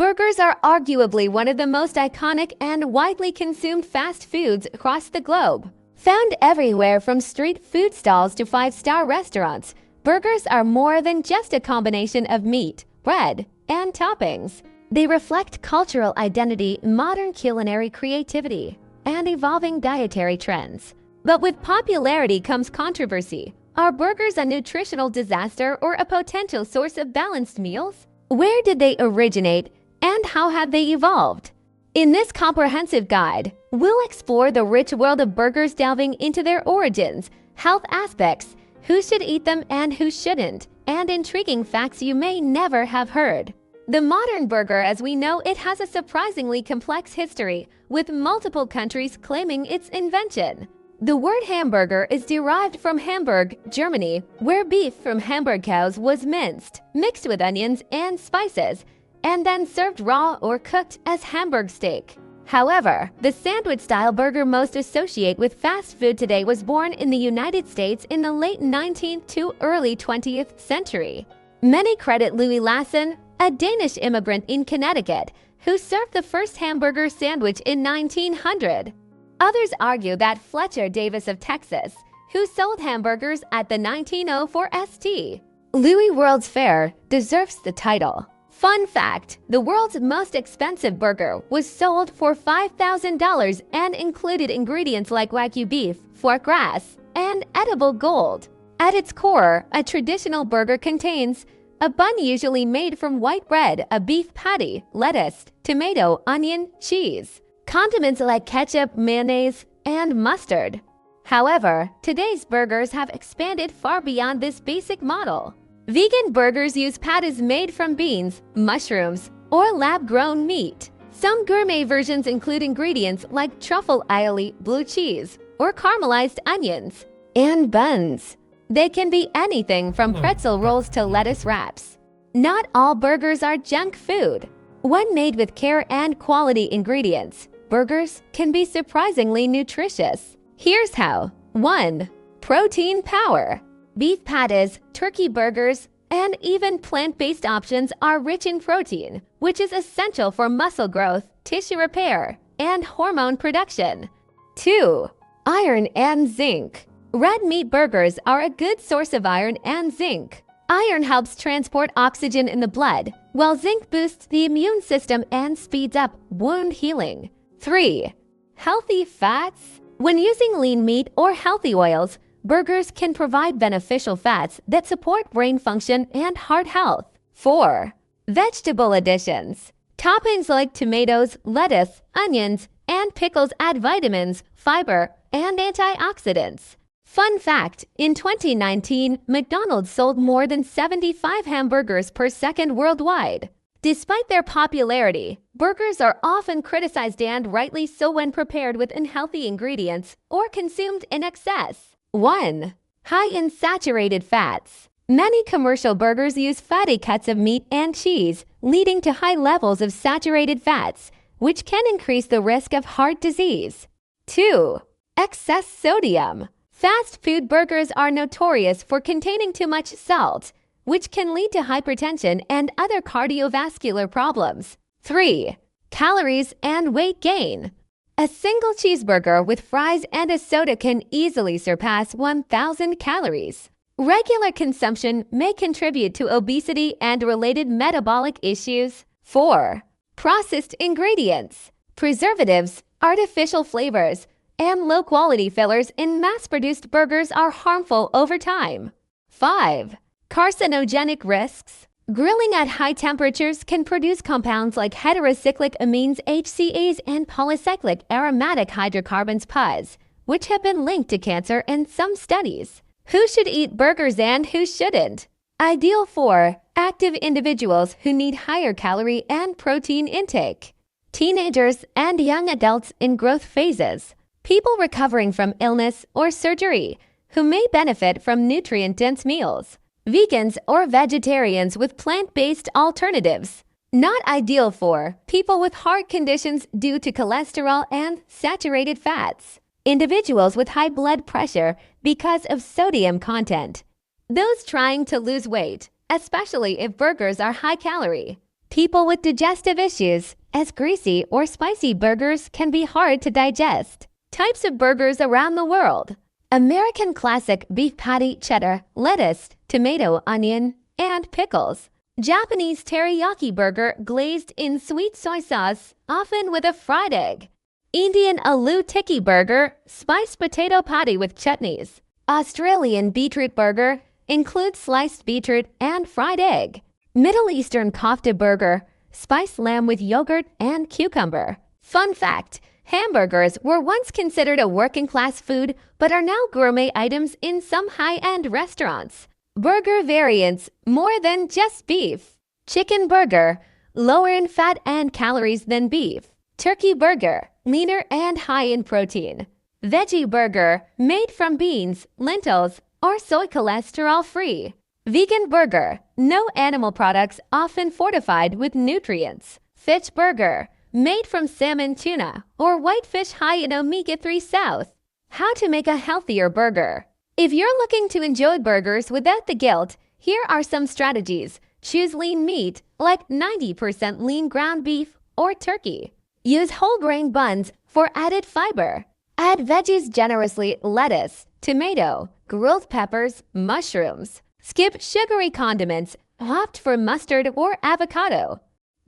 Burgers are arguably one of the most iconic and widely consumed fast foods across the globe. Found everywhere from street food stalls to five-star restaurants, burgers are more than just a combination of meat, bread, and toppings. They reflect cultural identity, modern culinary creativity, and evolving dietary trends. But with popularity comes controversy. Are burgers a nutritional disaster or a potential source of balanced meals? Where did they originate, and how have they evolved? In this comprehensive guide, we'll explore the rich world of burgers, delving into their origins, health aspects, who should eat them and who shouldn't, and intriguing facts you may never have heard. The modern burger, as we know it, has a surprisingly complex history, with multiple countries claiming its invention. The word hamburger is derived from Hamburg, Germany, where beef from Hamburg cows was minced, mixed with onions and spices, and then served raw or cooked as Hamburg steak. However, the sandwich-style burger most associated with fast food today was born in the United States in the late 19th to early 20th century. Many credit Louis Lasson, a Danish immigrant in Connecticut, who served the first hamburger sandwich in 1900. Others argue that Fletcher Davis of Texas, who sold hamburgers at the 1904 St. Louis World's Fair, deserves the title. Fun fact, the world's most expensive burger was sold for $5,000 and included ingredients like Wagyu beef, foie gras, and edible gold. At its core, a traditional burger contains a bun usually made from white bread, a beef patty, lettuce, tomato, onion, cheese, condiments like ketchup, mayonnaise, and mustard. However, today's burgers have expanded far beyond this basic model. Vegan burgers use patties made from beans, mushrooms, or lab-grown meat. Some gourmet versions include ingredients like truffle aioli, blue cheese, or caramelized onions, and buns. They can be anything from pretzel rolls to lettuce wraps. Not all burgers are junk food. When made with care and quality ingredients, burgers can be surprisingly nutritious. Here's how. 1. Protein power. Beef patties, turkey burgers, and even plant-based options are rich in protein, which is essential for muscle growth, tissue repair, and hormone production. 2. Iron and zinc. Red meat burgers are a good source of iron and zinc. Iron helps transport oxygen in the blood, while zinc boosts the immune system and speeds up wound healing. 3. Healthy fats. When using lean meat or healthy oils, burgers can provide beneficial fats that support brain function and heart health. 4. Vegetable additions. Toppings like tomatoes, lettuce, onions, and pickles add vitamins, fiber, and antioxidants. Fun fact, in 2019, McDonald's sold more than 75 hamburgers per second worldwide. Despite their popularity, burgers are often criticized, and rightly so, when prepared with unhealthy ingredients or consumed in excess. 1. High in saturated fats. Many commercial burgers use fatty cuts of meat and cheese, leading to high levels of saturated fats, which can increase the risk of heart disease. 2. Excess sodium. Fast food burgers are notorious for containing too much salt, which can lead to hypertension and other cardiovascular problems. 3. Calories and weight gain. A single cheeseburger with fries and a soda can easily surpass 1,000 calories. Regular consumption may contribute to obesity and related metabolic issues. 4. Processed ingredients. Preservatives, artificial flavors, and low-quality fillers in mass-produced burgers are harmful over time. 5. Carcinogenic risks. Grilling at high temperatures can produce compounds like heterocyclic amines HCAs and polycyclic aromatic hydrocarbons PAHs, which have been linked to cancer in some studies. Who should eat burgers and who shouldn't? Ideal for active individuals who need higher calorie and protein intake, teenagers and young adults in growth phases, people recovering from illness or surgery who may benefit from nutrient-dense meals, vegans or vegetarians with plant-based alternatives. Not ideal for people with heart conditions due to cholesterol and saturated fats, individuals with high blood pressure because of sodium content, those trying to lose weight, especially if burgers are high calorie, people with digestive issues, as greasy or spicy burgers can be hard to digest. Types of burgers around the world. American classic beef patty, cheddar, lettuce, tomato, onion, and pickles. Japanese teriyaki burger glazed in sweet soy sauce, often with a fried egg. Indian aloo tikki burger, spiced potato patty with chutneys. Australian beetroot burger includes sliced beetroot and fried egg. Middle Eastern kofta burger, spiced lamb with yogurt and cucumber. Fun fact, hamburgers were once considered a working-class food but are now gourmet items in some high-end restaurants. Burger variants, more than just beef. Chicken burger, lower in fat and calories than beef. Turkey burger, leaner and high in protein. Veggie burger, made from beans, lentils, or soy, cholesterol-free. Vegan burger, no animal products, often fortified with nutrients. Fish burger, made from salmon, tuna, or whitefish, high in omega-3 south. How to make a healthier burger. If you're looking to enjoy burgers without the guilt, here are some strategies. Choose lean meat, like 90% lean ground beef or turkey. Use whole grain buns for added fiber. Add veggies generously, lettuce, tomato, grilled peppers, mushrooms. Skip sugary condiments, opt for mustard or avocado.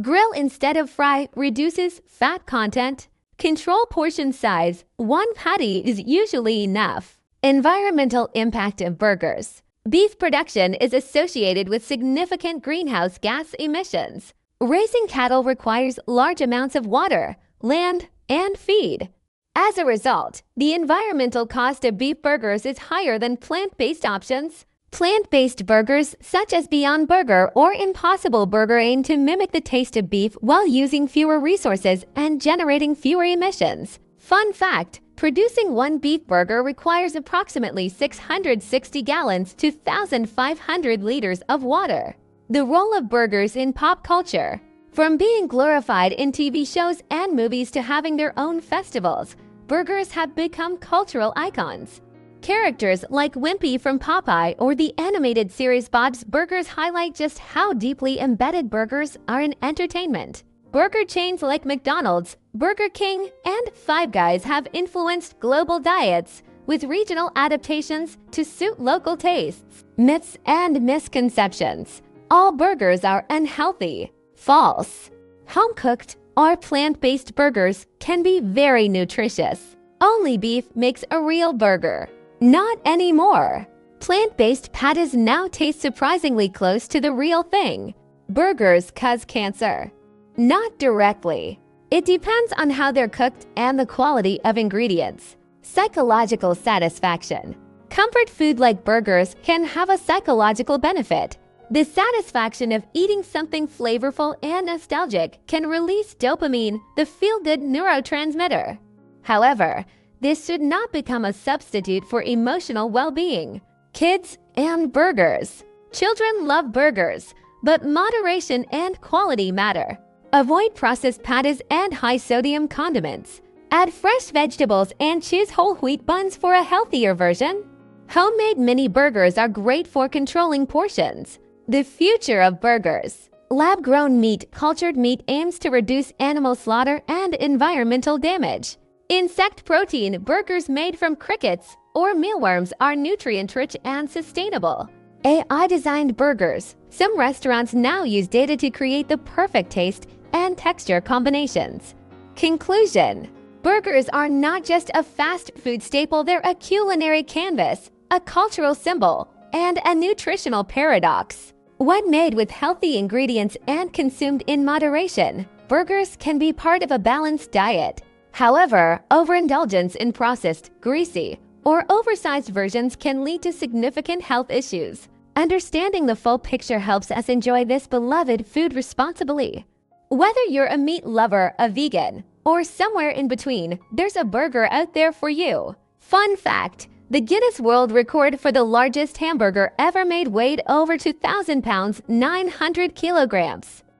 Grill instead of fry reduces fat content. Control portion size, one patty is usually enough. Environmental impact of burgers. Beef production is associated with significant greenhouse gas emissions. Raising cattle requires large amounts of water, land, and feed. As a result, the environmental cost of beef burgers is higher than plant-based options. Plant-based burgers such as Beyond Burger or Impossible Burger aim to mimic the taste of beef while using fewer resources and generating fewer emissions. Fun fact, producing one beef burger requires approximately 660 gallons to 1,500 liters of water. The role of burgers in pop culture. From being glorified in TV shows and movies to having their own festivals, burgers have become cultural icons. Characters like Wimpy from Popeye or the animated series Bob's Burgers highlight just how deeply embedded burgers are in entertainment. Burger chains like McDonald's, Burger King, and Five Guys have influenced global diets with regional adaptations to suit local tastes. Myths and misconceptions. All burgers are unhealthy. False. Home-cooked or plant-based burgers can be very nutritious. Only beef makes a real burger. Not anymore. Plant-based patties now taste surprisingly close to the real thing. Burgers cause cancer. Not directly. It depends on how they're cooked and the quality of ingredients. Psychological satisfaction. Comfort food like burgers can have a psychological benefit. The satisfaction of eating something flavorful and nostalgic can release dopamine, the feel-good neurotransmitter. However, this should not become a substitute for emotional well-being. Kids and burgers. Children love burgers, but moderation and quality matter. Avoid processed patties and high-sodium condiments. Add fresh vegetables and choose whole wheat buns for a healthier version. Homemade mini burgers are great for controlling portions. The future of burgers. Lab-grown meat, cultured meat aims to reduce animal slaughter and environmental damage. Insect protein burgers made from crickets or mealworms are nutrient-rich and sustainable. AI-designed burgers. Some restaurants now use data to create the perfect taste and texture combinations. Conclusion. Burgers are not just a fast food staple, they're a culinary canvas, a cultural symbol, and a nutritional paradox. When made with healthy ingredients and consumed in moderation, burgers can be part of a balanced diet. However, overindulgence in processed, greasy, or oversized versions can lead to significant health issues. Understanding the full picture helps us enjoy this beloved food responsibly. Whether you're a meat lover, a vegan, or somewhere in between, there's a burger out there for you. Fun fact, the Guinness World Record for the largest hamburger ever made weighed over 2,000 pounds, 900 kilograms.